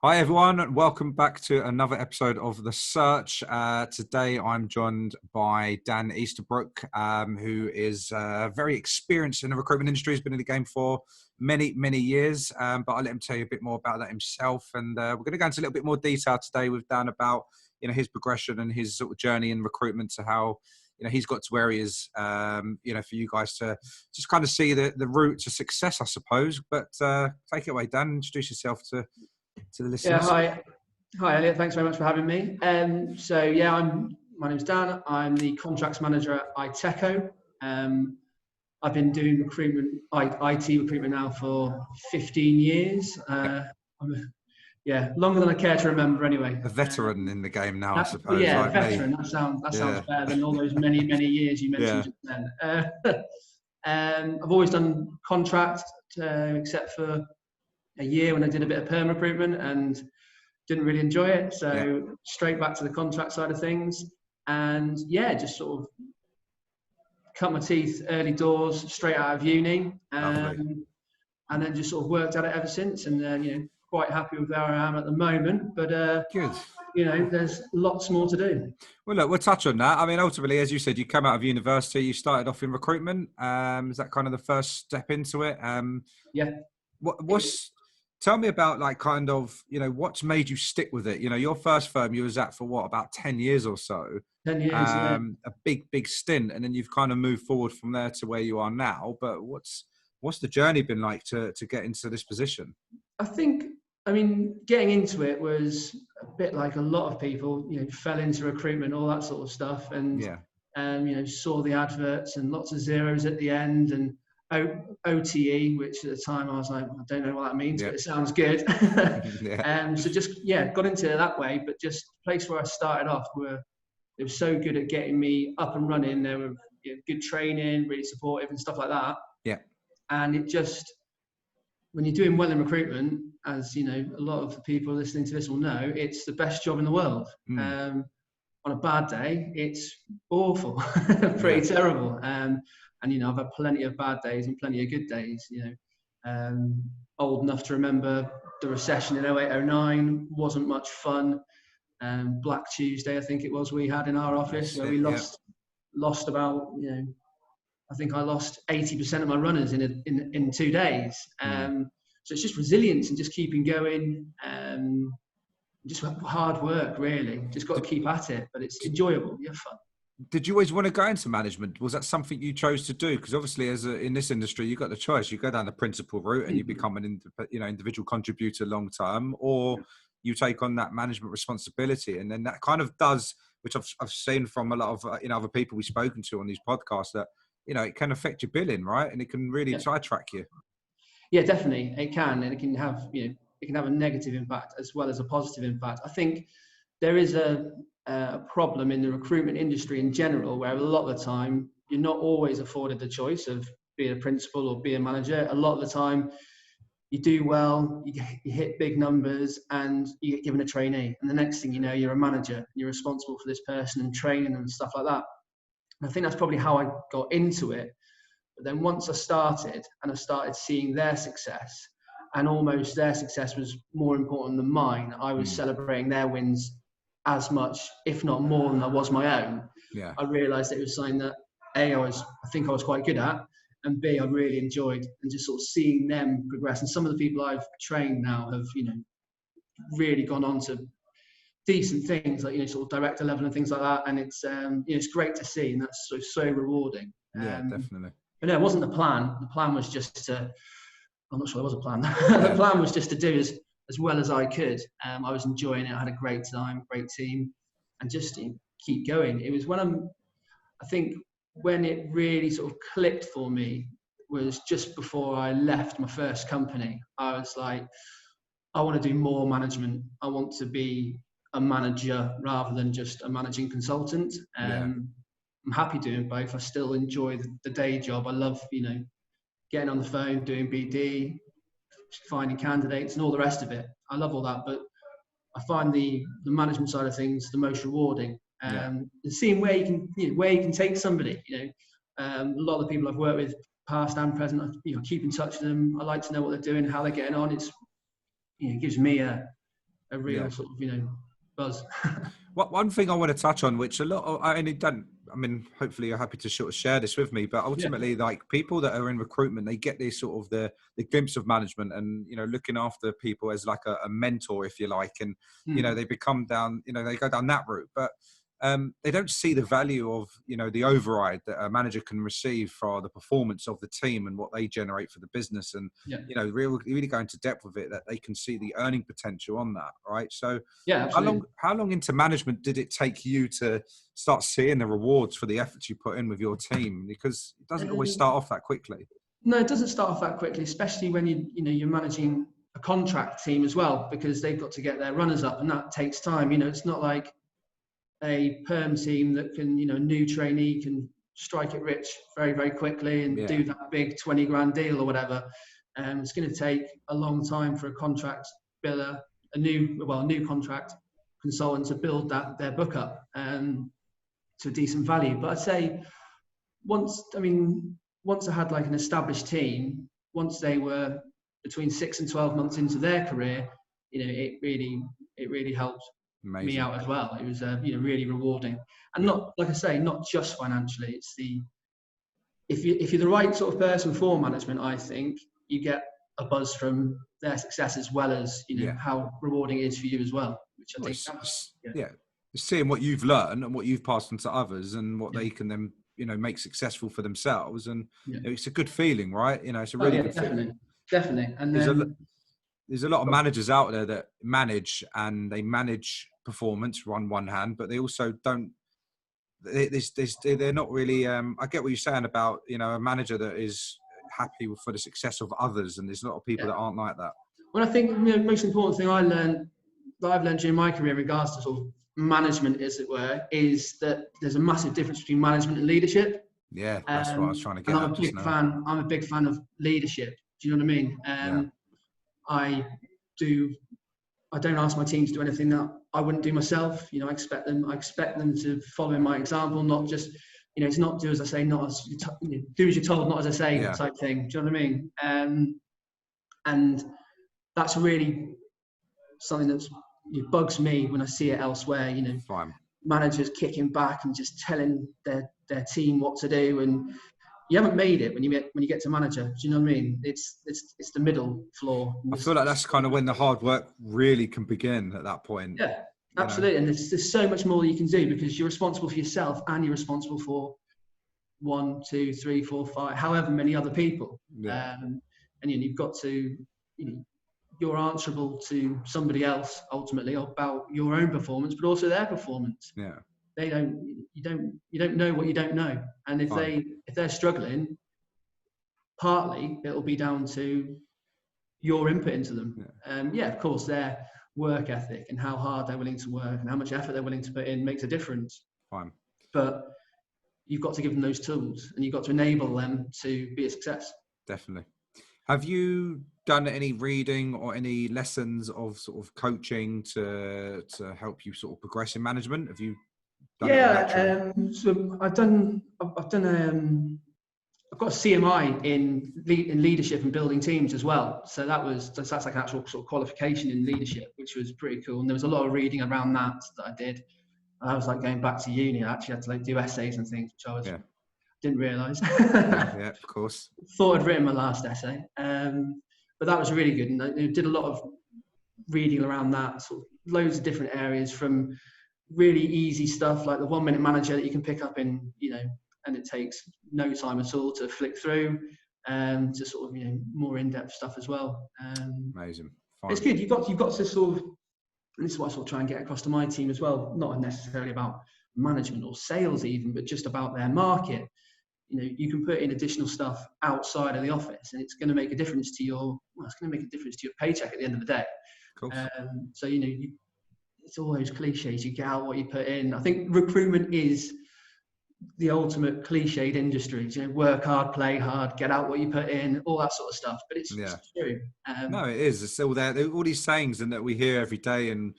Hi everyone, and welcome back to another episode of The Search. Today I'm joined by Dan Easterbook, who is very experienced in the recruitment industry. He's been in the game for many years, but I'll let him tell you a bit more about that himself. And we're going to go into a little bit more detail today with Dan about his progression and his sort of journey in recruitment to how he's got to where he is, for you guys to just kind of see the route to success, I suppose. But take it away, Dan. Introduce yourself to the listeners. Yeah, hi Elliot. Thanks very much for having me. My name's Dan. I'm the contracts manager at ITECCO. I've been doing recruitment, IT recruitment now for 15 years. Longer than I care to remember. Anyway, a veteran in the game now, I suppose. Yeah, like veteran. That sounds better than all those many years you mentioned just then. I've always done contract, except for a year when I did a bit of perm recruitment and didn't really enjoy it. So straight back to the contract side of things. And just sort of cut my teeth early doors, straight out of uni. And then just sort of worked at it ever since. And, quite happy with where I am at the moment. But, Good. There's lots more to do. Well, look, we'll touch on that. I mean, ultimately, as you said, you come out of university, you started off in recruitment. Is that kind of the first step into it? Tell me about what's made you stick with it? Your first firm you was at for what, about 10 years or so? 10 years, A big stint, and then you've kind of moved forward from there to where you are now. But what's the journey been like to get into this position? Getting into it was a bit like a lot of people, fell into recruitment, all that sort of stuff. And, saw the adverts and lots of zeros at the end and OTE, which at the time I was like, I don't know what that means, but it sounds good. Got into it that way. But just the place where I started off, they were so good at getting me up and running. There were good training, really supportive and stuff like that. Yeah. And it just, when you're doing well in recruitment, as a lot of the people listening to this will know, it's the best job in the world. On a bad day, it's awful, pretty terrible. I've had plenty of bad days and plenty of good days. Old enough to remember the recession in 08-09 wasn't much fun. Black Tuesday, I think it was, we had in our office where we lost about, I think I lost 80% of my runners in 2 days. So it's just resilience and just keeping going. Just hard work, really. Just got to keep at it, but it's enjoyable. You have fun. Did you always want to go into management? Was that something you chose to do? Because obviously, in this industry, you've got the choice. You go down the principal route and you become an individual contributor long term, or you take on that management responsibility, and then that kind of does, which I've seen from a lot of other people we've spoken to on these podcasts, that it can affect your billing, right? And it can really sidetrack you. Yeah, definitely, it can, and it can have it can have a negative impact as well as a positive impact. I think there is a problem in the recruitment industry in general, where a lot of the time you're not always afforded the choice of being a principal or being a manager. A lot of the time you do well, you hit big numbers, and you get given a trainee, and the next thing you know, you're a manager and you're responsible for this person and training them and stuff like that. And I think that's probably how I got into it. But then once I started seeing their success, and almost their success was more important than mine, I was celebrating their wins as much, if not more, than I was my own. Yeah. I realised that it was something that I think I was quite good at, and B, I really enjoyed, and just sort of seeing them progress. And some of the people I've trained now have, really gone on to decent things, like sort of director level and things like that. And it's it's great to see, and that's so rewarding. Yeah, definitely. But no, it wasn't the plan. The plan was just to, I'm not sure there was a plan. The plan was just to do as well as I could. I was enjoying it. I had a great time, great team, and just keep going. It was I think when it really sort of clicked for me was just before I left my first company. I was like, I want to do more management. I want to be a manager rather than just a managing consultant. I'm happy doing both. I still enjoy the day job. I love, getting on the phone, doing BD, finding candidates and all the rest of it. I love all that, but I find the management side of things the most rewarding. And seeing where you can take somebody. A lot of the people I've worked with, past and present, I keep in touch with them. I like to know what they're doing, how they're getting on. It gives me a a real sort of, buzz. One thing I want to touch on, which a lot of, I only don't, I mean, hopefully you're happy to sort of share this with me, but ultimately, like people that are in recruitment, they get this sort of the glimpse of management and, looking after people as like a mentor, if you like. And, they become down, they go down that route, but they don't see the value of, the override that a manager can receive for the performance of the team and what they generate for the business. And, really go into depth with it, that they can see the earning potential on that. Right. So absolutely. how long into management did it take you to start seeing the rewards for the efforts you put in with your team? Because it doesn't always start off that quickly. No, it doesn't start off that quickly, especially when you're managing a contract team as well, because they've got to get their runners up, and that takes time. It's not like a perm team that can, a new trainee can strike it rich very, very quickly and do that big 20 grand deal or whatever. It's going to take a long time for a contract biller, a new contract consultant to build their book up to a decent value. But I'd say once I had like an established team, once they were between 6 and 12 months into their career, it really helped me out as well. It was really rewarding, and not, like I say, not just financially. It's if you're the right sort of person for management, I think you get a buzz from their success as well as how rewarding it is for you as well. Which I think, seeing what you've learned and what you've passed on to others, and what they can then make successful for themselves, and it's a good feeling, right? It's a really good feeling. Definitely. And there's a lot of managers out there that manage performance on one hand, but they also don't. They're not really. I get what you're saying about a manager that is happy for the success of others, and there's a lot of people that aren't like that. Well, I think the most important thing I've learned during my career in regards to sort of management, as it were, is that there's a massive difference between management and leadership. Yeah, that's what I was trying to get at. I'm a big fan of leadership. Do you know what I mean? I don't ask my team to do anything that I wouldn't do myself. I expect them to follow in my example, not just, it's not do as I say, not as do as you're told, not as I say type thing. Do you know what I mean? And that's really something that bugs me when I see it elsewhere. Managers kicking back and just telling their team what to do, and you haven't made it when you get to manager. Do you know what I mean? It's the middle floor. I feel like that's kind of when the hard work really can begin at that point. Yeah, absolutely. And there's so much more you can do, because you're responsible for yourself and you're responsible for 1, 2, 3, 4, 5, however many other people. And you've got to, you're answerable to somebody else ultimately about your own performance, but also their performance. Yeah. You don't know what you don't know. And if they're struggling, partly it'll be down to your input into them. Of course, their work ethic and how hard they're willing to work and how much effort they're willing to put in makes a difference. Fine. But you've got to give them those tools, and you've got to enable them to be a success. Definitely. Have you done any reading or any lessons of sort of coaching to help you sort of progress in management? Have you done so I've got a CMI in leadership and building teams as well. So that's like an actual sort of qualification in leadership, which was pretty cool. And there was a lot of reading around that I did. I was like going back to uni. I actually had to like do essays and things, which I didn't realise. Yeah, of course. Thought I'd written my last essay, but that was really good. And I did a lot of reading around that, sort of loads of different areas, from really easy stuff like the 1 minute manager that you can pick up in, and it takes no time at all to flick through, to sort of, more in-depth stuff as well. Amazing. Fine. It's good. You've got to sort of, and this is what I sort of try and get across to my team as well, not necessarily about management or sales even, but just about their market. You can put in additional stuff outside of the office, and it's going to make a difference to your paycheck at the end of the day. Cool. So it's all those cliches. You get out what you put in. I think recruitment is the ultimate cliched industry. Work hard, play hard, get out what you put in, all that sort of stuff. But it's true. No, it is. It's still there. All these sayings and that we hear every day, and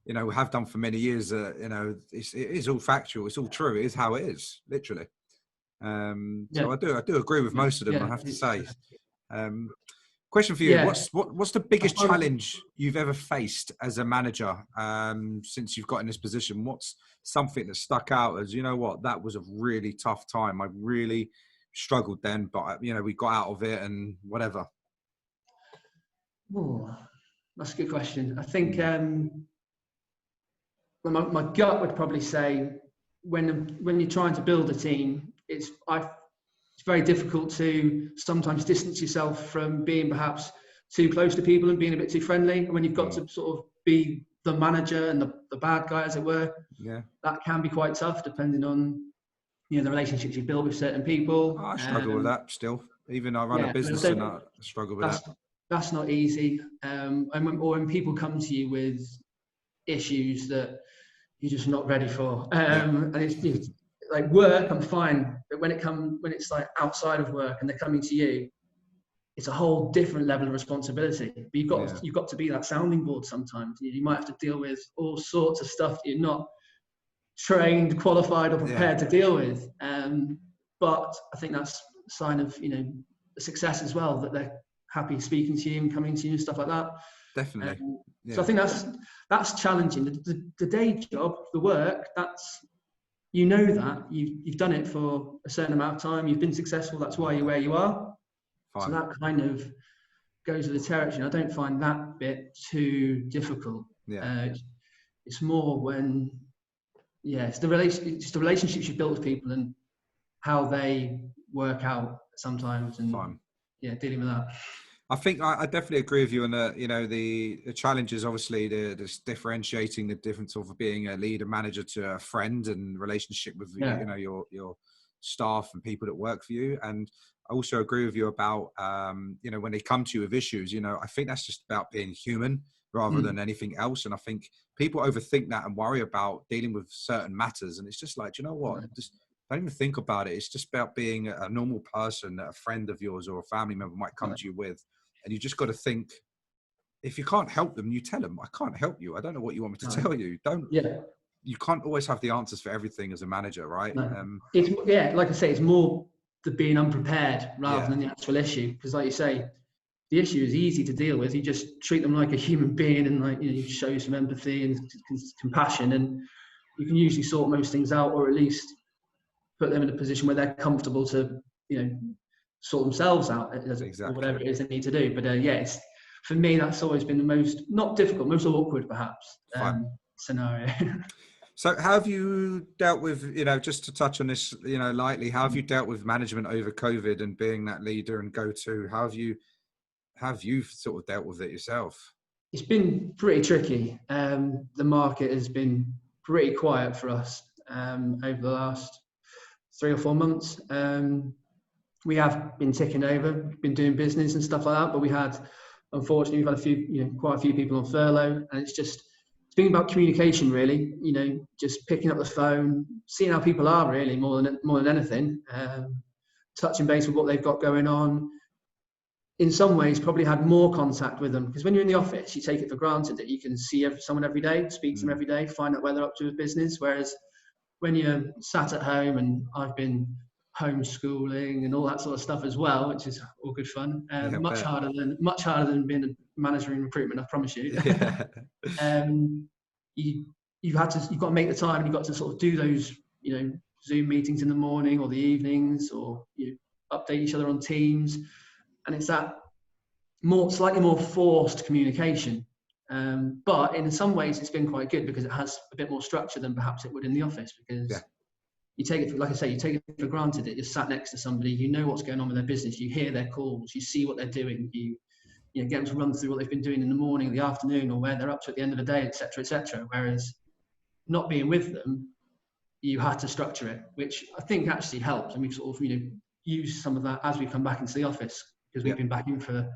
we have done for many years. It is all factual. It's all true. It is how it is, literally. So I do agree with most of them. I have to say. Question for you: Yeah, what's the I biggest find challenge you've ever faced as a manager since you've got in this position? What's something that stuck out as, you know what, that was a really tough time. I really struggled then, but we got out of it and whatever. oh, that's a good question. I think Mm. well, my gut would probably say when you're trying to build a team, it's very difficult to sometimes distance yourself from being perhaps too close to people and being a bit too friendly. And when you've got Mm. to sort of be the manager and the bad guy, as it were, Yeah, that can be quite tough depending on the relationships you build with certain people. I struggle with that still. Even I run a Yeah, business and I struggle with that's that. that's not easy. Or when people come to you with issues that you're just not ready for, Yeah, and it's like work, I'm fine, but when it's like outside of work and they're coming to you, it's a whole different level of responsibility. But yeah, you've got to be that sounding board sometimes. You might have to deal with all sorts of stuff that you're not trained, qualified, or yeah. prepared to deal with. But I think that's a sign of success as well, that they're happy speaking to you and coming to you and stuff like that. Definitely. So I Yeah, think that's challenging. The day job, the work, that's that you've done it for a certain amount of time. You've been successful. That's why you're where you are. So fine. that kind of goes with the territory. I don't find that bit too difficult. Yeah, It's more when it's it's the relationships you've built with people and how they work out sometimes, and fine. dealing with that. I think I definitely agree with you on the challenge is obviously the differentiating the difference of being a leader manager to a friend and relationship with Yeah. your staff and people that work for you. And I also agree with you about when they come to you with issues, I think that's just about being human rather than Mm. anything else. And I think people overthink that and worry about dealing with certain matters. And it's just like, you know what? Right. Just don't even think about it. It's just about being a normal person that a friend of yours or a family member might come Right. to you with. And you just got to think, if you can't help them, you tell them, I can't help you. I don't know what you want me to Right. tell you. Yeah. You can't always have the answers for everything as a manager, right? No. It's like I say, it's more the being unprepared rather Yeah, than the actual issue. Because like you say, the issue is easy to deal with. You just treat them like a human being, and you show some empathy and compassion, and you can usually sort most things out, or at least put them in a position where they're comfortable to sort themselves out, or whatever exactly. it is they need to do. But it's, for me, that's always been the most, not difficult, most awkward perhaps, Fine. scenario. So how have you dealt with, just to touch on this, lightly, how have you dealt with management over COVID and being that leader and go-to? How have you sort of dealt with it yourself? It's been pretty tricky. The market has been pretty quiet for us over the last 3 or 4 months. We have been ticking over, been doing business and stuff like that, but unfortunately, we've had quite a few people on furlough, and it's been about communication, really. Just picking up the phone, seeing how people are, really, more than anything. Touching base with what they've got going on. In some ways, probably had more contact with them, because when you're in the office, you take it for granted that you can see someone every day, speak to them Mm. every day, find out where they're up to with business. Whereas when you're sat at home, and I've been homeschooling and all that sort of stuff as well, which is all good fun. Yeah, I Much bet. harder than being a manager in recruitment, I promise you. Yeah. um, you've got to make the time, and you've got to sort of do those Zoom meetings in the morning or the evenings, or update each other on Teams, and it's that slightly more forced communication. But in some ways, it's been quite good because it has a bit more structure than perhaps it would in the office, Yeah, because you take it, like I say, you take it for granted that you're sat next to somebody, you know what's going on with their business, you hear their calls, you see what they're doing, you get them to run through what they've been doing in the morning, the afternoon, or where they're up to at the end of the day, etc., etc. Whereas not being with them, you had to structure it, which I think actually helps, and we've sort of used some of that as we come back into the office, because we've yeah, been back in for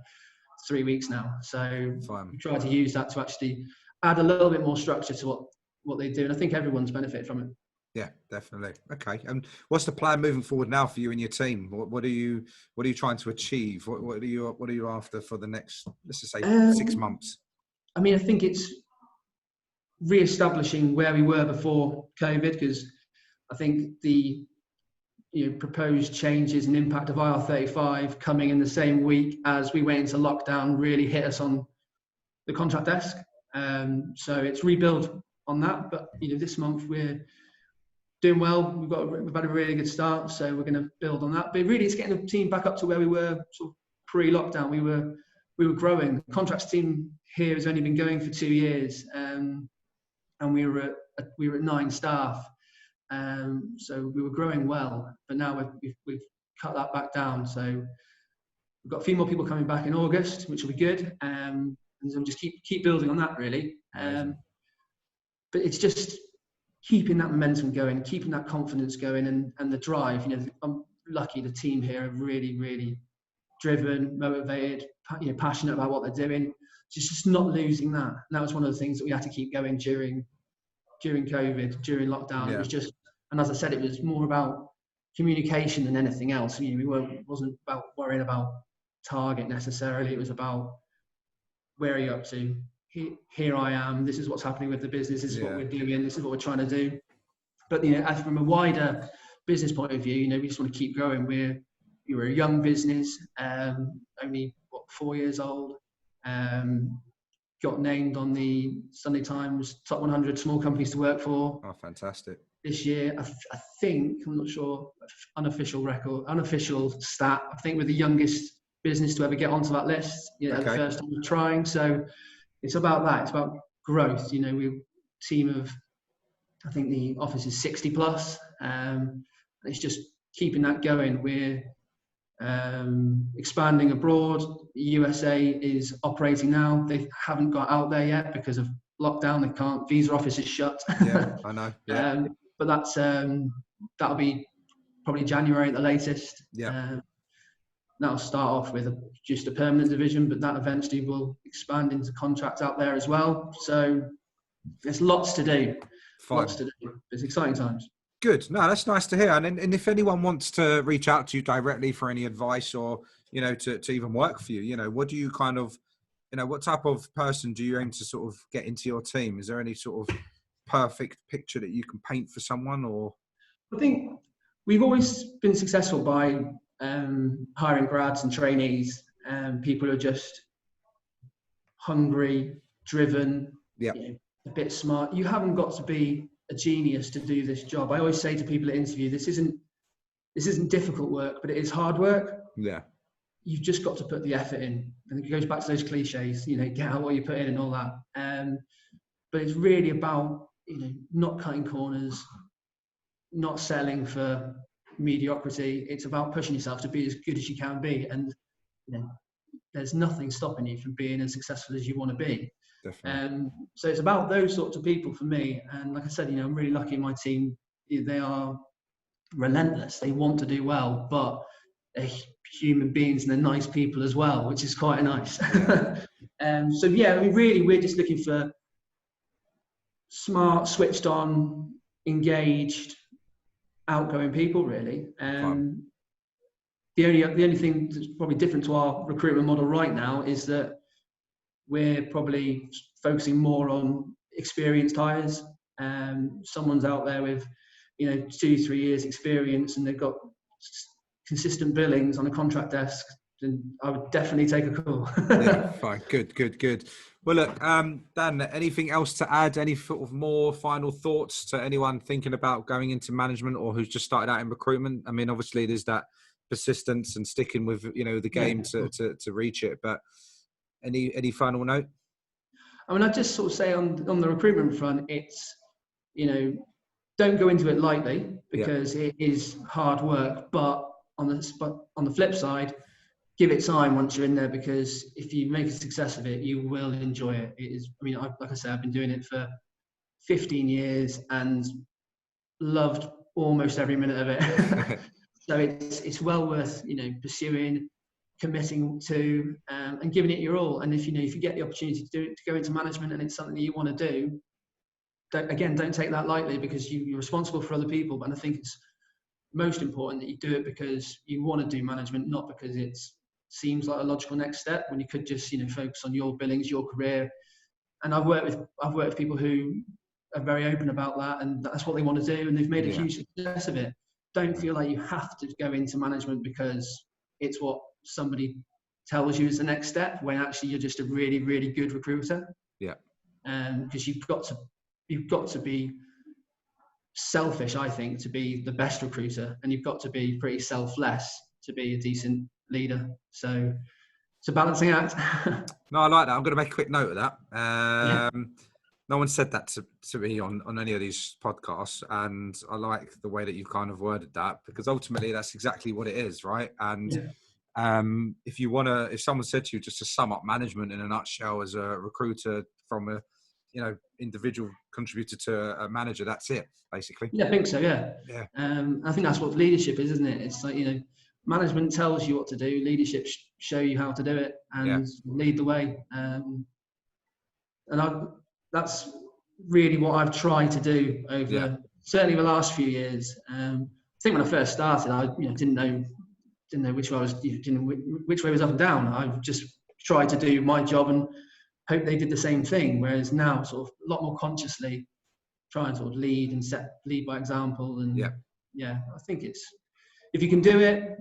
3 weeks now. So fine. we try to use that to actually add a little bit more structure to what they do, and I think everyone's benefited from it. Yeah, definitely. Okay. And what's the plan moving forward now for you and your team? What are you trying to achieve? What are you after for the next, let's just say, 6 Um, months? I mean, I think it's re-establishing where we were before COVID, because I think the proposed changes and impact of IR35 coming in the same week as we went into lockdown really hit us on the contract desk. So it's rebuild on that. But this month we're doing well. We've had a really good start, so we're going to build on that. But really, it's getting the team back up to where we were sort of pre-lockdown. We were growing. The contracts team here has only been going for 2 years, and we were at 9 staff. So we were growing well, but now we've cut that back down. So we've got a few more people coming back in August, which will be good. And so we'll just keep building on that, really. But it's just keeping that momentum going, keeping that confidence going, and the drive. I'm lucky the team here are really, really driven, motivated, passionate about what they're doing. Just not losing that. And that was one of the things that we had to keep going during COVID, during lockdown. Yeah. It was just, and as I said, it was more about communication than anything else. It wasn't about worrying about target necessarily. It was about, where are you up to? Here I am. This is what's happening with the business. This is what we're doing. This is what we're trying to do. But as from a wider business point of view, we just want to keep growing. We're a young business, only 4 years old. Got named on the Sunday Times top 100 small companies to work for. Oh, fantastic! This year, I think, I'm not sure, unofficial stat. I think we're the youngest business to ever get onto that list. The first time we're trying. So it's about that. It's about growth. We're a team of, I think the office is 60 plus. It's just keeping that going. We're expanding abroad. The USA is operating now. They haven't got out there yet because of lockdown. They can't. Visa office is shut. Yeah, I know. Yeah. But that's that'll be probably January at the latest. Yeah. That'll start off with just a permanent division, but that eventually will expand into contracts out there as well. So there's lots to do. Fine. Lots to do. It's exciting times. Good. No, that's nice to hear. And if anyone wants to reach out to you directly for any advice or, to even work for you, what do you kind of, what type of person do you aim to sort of get into your team? Is there any sort of perfect picture that you can paint for someone, or? I think we've always been successful by hiring grads and trainees, and people who are just hungry, driven, a bit smart. You haven't got to be a genius to do this job. I always say to people at interview, this isn't difficult work, but it is hard work. Yeah. You've just got to put the effort in. And it goes back to those cliches, get out what you put in and all that. But it's really about, not cutting corners, not selling for mediocrity. It's about pushing yourself to be as good as you can be. And, there's nothing stopping you from being as successful as you want to be. Definitely. So it's about those sorts of people for me. And like I said, I'm really lucky in my team. They are relentless. They want to do well, but they're human beings and they're nice people as well, which is quite nice. Really, we're just looking for smart, switched on, engaged, outgoing people, really. The only thing that's probably different to our recruitment model right now is that we're probably focusing more on experienced hires. Someone's out there with, 2-3 years experience and they've got consistent billings on a contract desk, then I would definitely take a call. Yeah, fine. Good. Well, look, Dan, anything else to add? Any sort of more final thoughts to anyone thinking about going into management or who's just started out in recruitment? I mean, obviously there's that persistence and sticking with, the game to reach it, but any final note? I mean, I just sort of say on the recruitment front, it's, don't go into it lightly because it is hard work, but on the flip side, give it time once you're in there, because if you make a success of it, you will enjoy it. It is, like I said, I've been doing it for 15 years and loved almost every minute of it. So it's well worth, pursuing, committing to, and giving it your all. And if you get the opportunity to go into management and it's something that you want to do, don't take that lightly, because you're responsible for other people. And I think it's most important that you do it because you want to do management, not because it seems like a logical next step, when you could just focus on your billings, your career. And I've worked with people who are very open about that, and that's what they want to do, and they've made a huge success of it. don't feel like you have to go into management because it's what somebody tells you is the next step, when actually you're just a really, really good recruiter. Yeah. Because you've got to be selfish, I think, to be the best recruiter, and you've got to be pretty selfless to be a decent leader. So it's a balancing act. No, I like that. I'm going to make a quick note of that. Yeah. No one said that to me on any of these podcasts, and I like the way that you've kind of worded that, because ultimately that's exactly what it is, right? And if someone said to you, just to sum up management in a nutshell as a recruiter from a individual contributor to a manager, that's it basically. Yeah, I think so. Yeah. Yeah. I think that's what leadership is, isn't it? It's like, management tells you what to do, leadership show you how to do it, and lead the way. That's really what I've tried to do over certainly the last few years. I think when I first started, I didn't know which way which way was up and down. I just tried to do my job and hope they did the same thing. Whereas now, sort of a lot more consciously try and sort of lead by example. And I think if you can do it,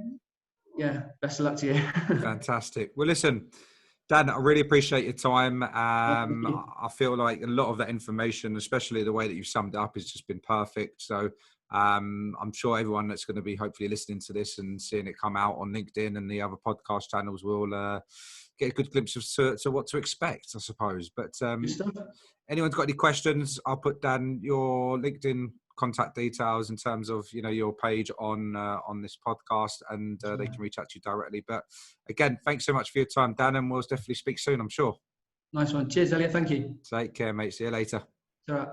best of luck to you. Fantastic. Well, listen, Dan, I really appreciate your time. You. I feel like a lot of that information, especially the way that you've summed it up, has just been perfect. So I'm sure everyone that's going to be hopefully listening to this and seeing it come out on LinkedIn and the other podcast channels will get a good glimpse of what to expect, I suppose. But anyone's got any questions, I'll put down your LinkedIn contact details in terms of your page on this podcast, and they can reach out to you directly. But again, thanks so much for your time, Dan, and we'll definitely speak soon, I'm sure. Nice one. Cheers, Elliot. Thank you. Take care, mate. See you later. It's all right.